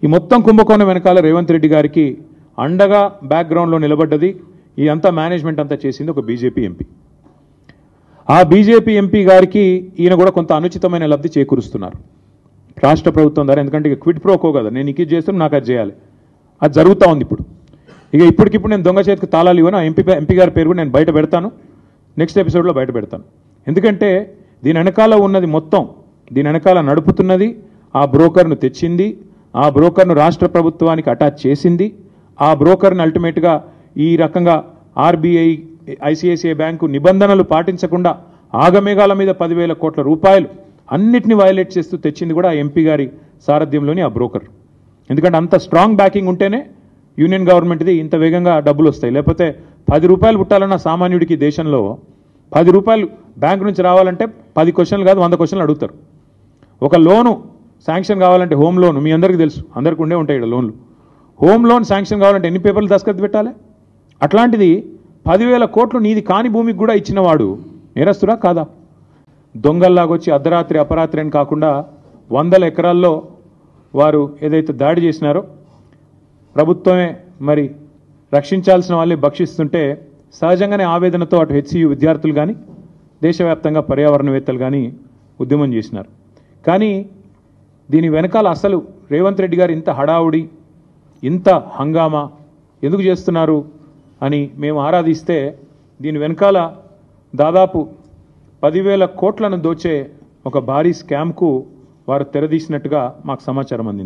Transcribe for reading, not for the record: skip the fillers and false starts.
ఈ మొత్తం కుంభకోణం వెనకాల రేవంత్ రెడ్డి గారికి అండగా బ్యాక్గ్రౌండ్లో నిలబడ్డది ఈ అంతా మేనేజ్మెంట్ అంతా చేసింది ఒక బీజేపీ ఎంపీ. ఆ బీజేపీ ఎంపీ గారికి ఈయన కూడా కొంత అనుచితమైన లబ్ధి చేకూరుస్తున్నారు రాష్ట్ర ప్రభుత్వం ద్వారా. ఎందుకంటే ఇక క్విడ్ ప్రోకో కదా, నేను ఇది చేస్తాను నాకు అది చేయాలి, అది జరుగుతూ ఉంది ఇప్పుడు. ఇక ఇప్పటికిప్పుడు నేను దొంగ చేతికి తాళాలు ఇవ్వను. ఆ ఎంపీ గారి పేరు కూడా నేను బయట పెడతాను, నెక్స్ట్ ఎపిసోడ్లో బయట పెడతాను. ఎందుకంటే దీని వెనకాల ఉన్నది మొత్తం, దీని వెనకాల నడుపుతున్నది ఆ బ్రోకర్ను తెచ్చింది, ఆ బ్రోకర్ను రాష్ట్ర ప్రభుత్వానికి అటాచ్ చేసింది, ఆ బ్రోకర్ని అల్టిమేట్గా ఈ రకంగా ఆర్బీఐ ఐసిఐసిఐ బ్యాంకు నిబంధనలు పాటించకుండా ఆగమేఘాల మీద 10,000 కోట్ల రూపాయలు అన్నిటిని వయలేట్ చేస్తూ తెచ్చింది కూడా ఆ ఎంపీ గారి సారథ్యంలోని ఆ బ్రోకర్. ఎందుకంటే అంత స్ట్రాంగ్ బ్యాకింగ్ ఉంటేనే యూనియన్ గవర్నమెంట్ది ఇంత వేగంగా డబ్బులు వస్తాయి. లేకపోతే 10 రూపాయలు పుట్టాలన్న సామాన్యుడికి దేశంలో 10 రూపాయలు బ్యాంకు నుంచి రావాలంటే 10 క్వశ్చన్లు కాదు 100 క్వశ్చన్లు అడుగుతారు. ఒక లోను శాంక్షన్ కావాలంటే హోమ్ లోన్ మీ అందరికీ తెలుసు, అందరికీ ఉండే ఉంటాయి ఇక్కడ లోన్లు. హోమ్ లోన్ శాంక్షన్ కావాలంటే ఎన్ని పేపర్లు దస్ఖత్ పెట్టాలి? అట్లాంటిది 10,000 కోట్లు నీది కాని భూమికి కూడా ఇచ్చినవాడు నేరస్తుడా కాదా? దొంగల్లాగొచ్చి అర్ధరాత్రి అపరాత్రి అని కాకుండా 100 ఎకరాల్లో వారు ఏదైతే దాడి చేసినారో ప్రభుత్వమే మరి రక్షించాల్సిన వాళ్ళని భక్షిస్తుంటే సహజంగానే ఆవేదనతో అటు హెచ్సియు విద్యార్థులు కానీ దేశవ్యాప్తంగా పర్యావరణవేత్తలు కానీ ఉద్యమం చేసినారు. కానీ దీని వెనకాల అసలు రేవంత్ రెడ్డి గారు ఇంత హడావుడి ఇంత హంగామా ఎందుకు చేస్తున్నారు అని మేము ఆరాధిస్తే దీని వెనకాల దాదాపు 10,000 కోట్లను దోచే ఒక భారీ స్కామ్కు వారు తెరదీసినట్టుగా మాకు సమాచారం అందింది.